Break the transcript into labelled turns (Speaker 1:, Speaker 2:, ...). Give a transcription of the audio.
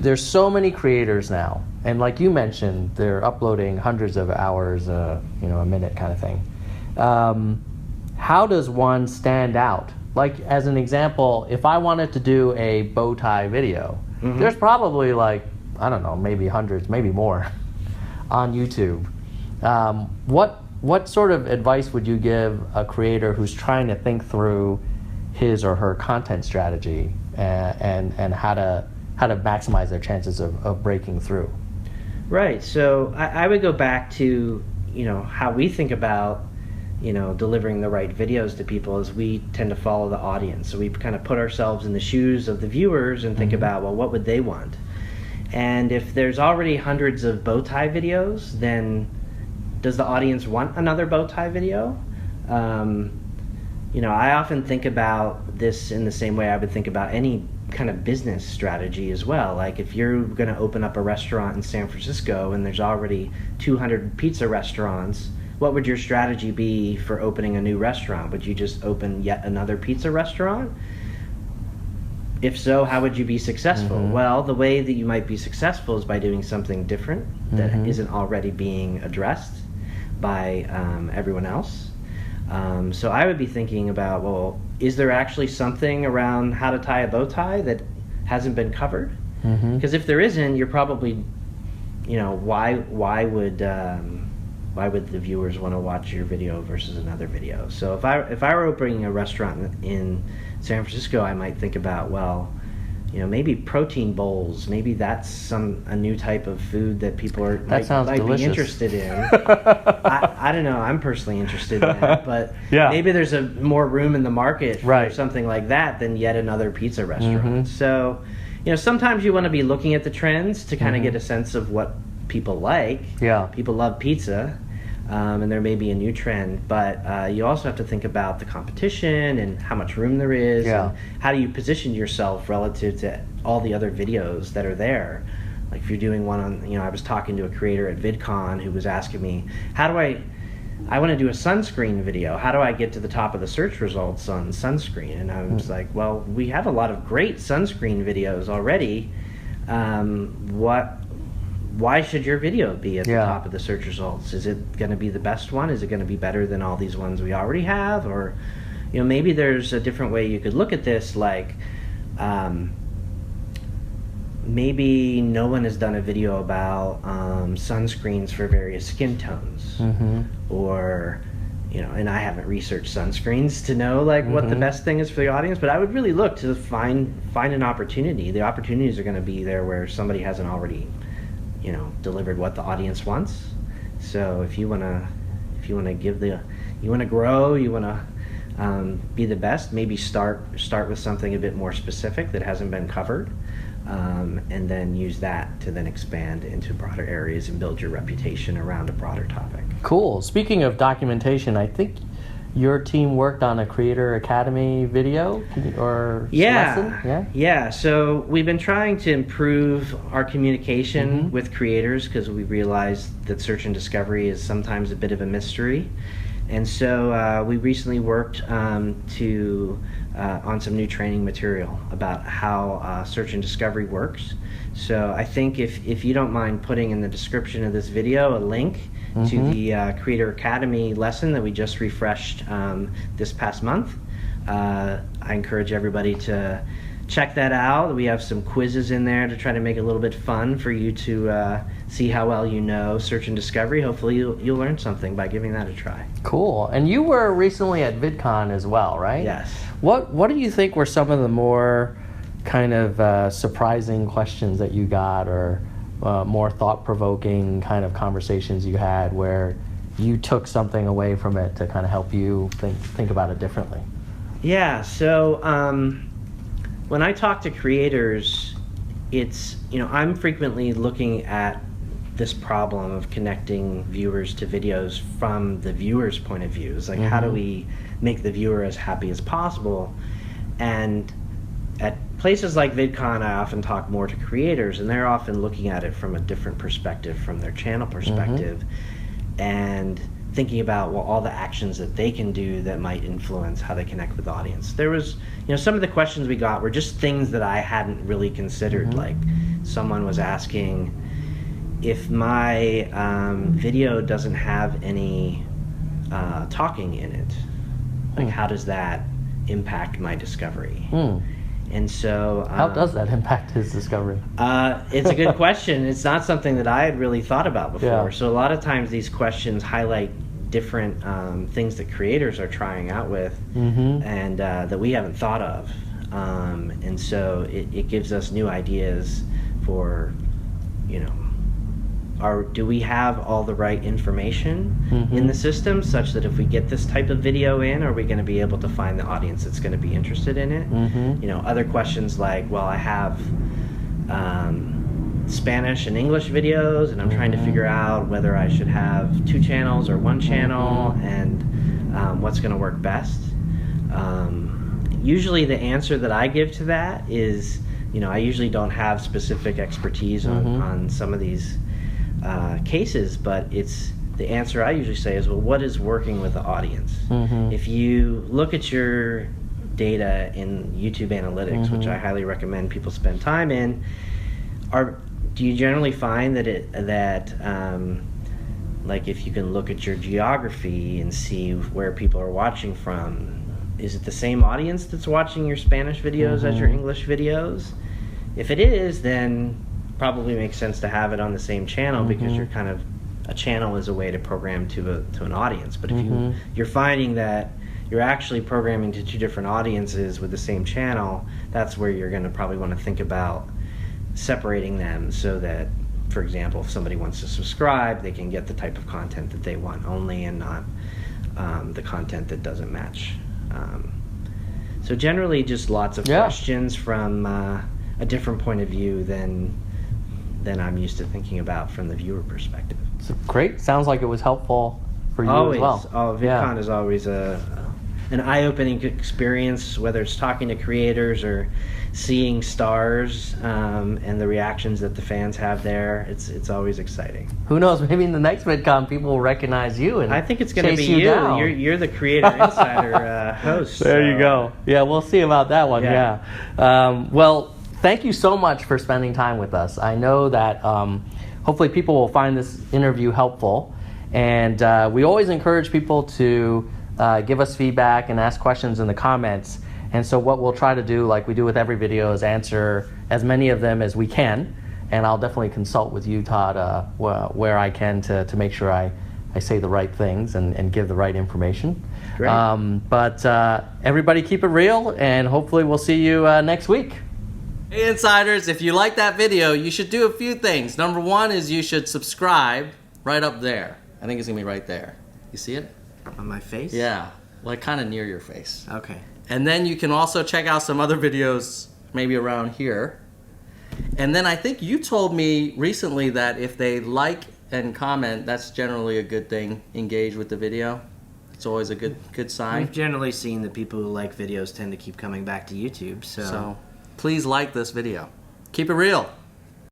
Speaker 1: there's so many creators now, and like you mentioned, they're uploading hundreds of hours, a minute kind of thing. How does one stand out? Like, as an example, if I wanted to do a bow tie video, there's probably like, I don't know, maybe hundreds, maybe more on YouTube. What sort of advice would you give a creator who's trying to think through his or her content strategy and how to maximize their chances of breaking through?
Speaker 2: Right. So I would go back to, how we think about, delivering the right videos to people is we tend to follow the audience. So we kind of put ourselves in the shoes of the viewers and think about, well, what would they want? And if there's already hundreds of bow tie videos, then does the audience want another bow tie video? I often think about this in the same way I would think about any kind of business strategy as well. Like, if you're going to open up a restaurant in San Francisco and there's already 200 pizza restaurants, what would your strategy be for opening a new restaurant? Would you just open yet another pizza restaurant? If so, how would you be successful? Well, the way that you might be successful is by doing something different that isn't already being addressed by everyone else. So I would be thinking about, well, is there actually something around how to tie a bow tie that hasn't been covered? Because if there isn't, you're probably, why would the viewers want to watch your video versus another video? So if I were opening a restaurant in San Francisco, I might think about, well, maybe protein bowls. Maybe that's a new type of food that people might be interested in. I don't know. I'm personally interested in that, but maybe there's a more room in the market for something like that than yet another pizza restaurant. So, sometimes you want to be looking at the trends to kind of get a sense of what people like. Yeah. People love pizza. And there may be a new trend, but you also have to think about the competition and how much room there is, and how do you position yourself relative to all the other videos that are there. Like, if you're doing one on, I was talking to a creator at VidCon who was asking me, I want to do a sunscreen video. How do I get to the top of the search results on sunscreen? And I was like, well, we have a lot of great sunscreen videos already. Why should your video be at the top of the search results? Is it going to be the best one? Is it going to be better than all these ones we already have? Or, maybe there's a different way you could look at this, like, maybe no one has done a video about sunscreens for various skin tones. Or, and I haven't researched sunscreens to know, like, what the best thing is for the audience, but I would really look to find an opportunity. The opportunities are going to be there where somebody hasn't already delivered what the audience wants. So if you want to grow, you want to be the best, maybe start with something a bit more specific that hasn't been covered, and then use that to then expand into broader areas and build your reputation around a broader topic.
Speaker 1: Cool. Speaking of documentation, I think your team worked on a Creator Academy video or lesson?
Speaker 2: Yeah. So we've been trying to improve our communication with creators because we realized that search and discovery is sometimes a bit of a mystery. And so we recently worked on some new training material about how search and discovery works. So I think if you don't mind putting in the description of this video a link to the Creator Academy lesson that we just refreshed this past month. I encourage everybody to check that out. We have some quizzes in there to try to make it a little bit fun for you to see how well you know search and discovery. Hopefully you'll learn something by giving that a try.
Speaker 1: Cool. And you were recently at VidCon as well, right?
Speaker 2: Yes.
Speaker 1: What do you think were some of the more kind of surprising questions that you got, or more thought-provoking kind of conversations you had where you took something away from it to kind of help you think about it differently?
Speaker 2: Yeah, so when I talk to creators, it's, I'm frequently looking at this problem of connecting viewers to videos from the viewer's point of view. It's like, how do we make the viewer as happy as possible? And at places like VidCon, I often talk more to creators, and they're often looking at it from a different perspective, from their channel perspective, and thinking about, well, all the actions that they can do that might influence how they connect with the audience. There was, some of the questions we got were just things that I hadn't really considered, like someone was asking if my video doesn't have any talking in it, like how does that impact my discovery? And so
Speaker 1: how does that impact his discovery?
Speaker 2: It's a good question. It's not something that I had really thought about before.
Speaker 1: Yeah.
Speaker 2: So a lot of times these questions highlight different things that creators are trying out with and that we haven't thought of. And so it gives us new ideas for, you know, do we have all the right information in the system such that if we get this type of video in, are we going to be able to find the audience that's going to be interested in it? You know, other questions like, well, I have Spanish and English videos, and I'm trying to figure out whether I should have 2 channels or 1 channel, and what's going to work best. Usually the answer that I give to that is, you know, I usually don't have specific expertise on some of these cases, but it's the answer I usually say is, well, what is working with the audience? If you look at your data in YouTube Analytics, which I highly recommend people spend time in, do you generally find that like if you can look at your geography and see where people are watching from, is it the same audience that's watching your Spanish videos as your English videos? If it is, then probably makes sense to have it on the same channel because you're kind of, a channel is a way to program to an audience. But if you're finding that you're actually programming to 2 different audiences with the same channel, that's where you're going to probably want to think about separating them so that, for example, if somebody wants to subscribe, they can get the type of content that they want only and not the content that doesn't match. So generally just lots of questions from a different point of view than I'm used to thinking about from the viewer perspective.
Speaker 1: So great. Sounds like it was helpful for you
Speaker 2: always.
Speaker 1: as well.
Speaker 2: Oh, VidCon is always an eye-opening experience, whether it's talking to creators or seeing stars and the reactions that the fans have there. It's always exciting.
Speaker 1: Who knows? Maybe in the next VidCon, people will recognize you and
Speaker 2: I think it's going to be
Speaker 1: you.
Speaker 2: You're the Creator Insider host.
Speaker 1: There you go. Yeah, we'll see about that one. Yeah. Well, thank you so much for spending time with us. I know that hopefully people will find this interview helpful. And we always encourage people to give us feedback and ask questions in the comments. And so what we'll try to do, like we do with every video, is answer as many of them as we can. And I'll definitely consult with you, Todd, where I can to make sure I say the right things and give the right information.
Speaker 2: Great.
Speaker 1: But everybody keep it real, and hopefully we'll see you next week. Hey Insiders, if you like that video, you should do a few things. Number 1 is you should subscribe right up there. I think it's going to be right there. You see it?
Speaker 2: On my face?
Speaker 1: Yeah, like kind of near your face.
Speaker 2: Okay.
Speaker 1: And then you can also check out some other videos maybe around here. And then I think you told me recently that if they like and comment, that's generally a good thing. Engage with the video. It's always a good sign.
Speaker 2: We've generally seen that people who like videos tend to keep coming back to YouTube. So
Speaker 1: please like this video. Keep it real.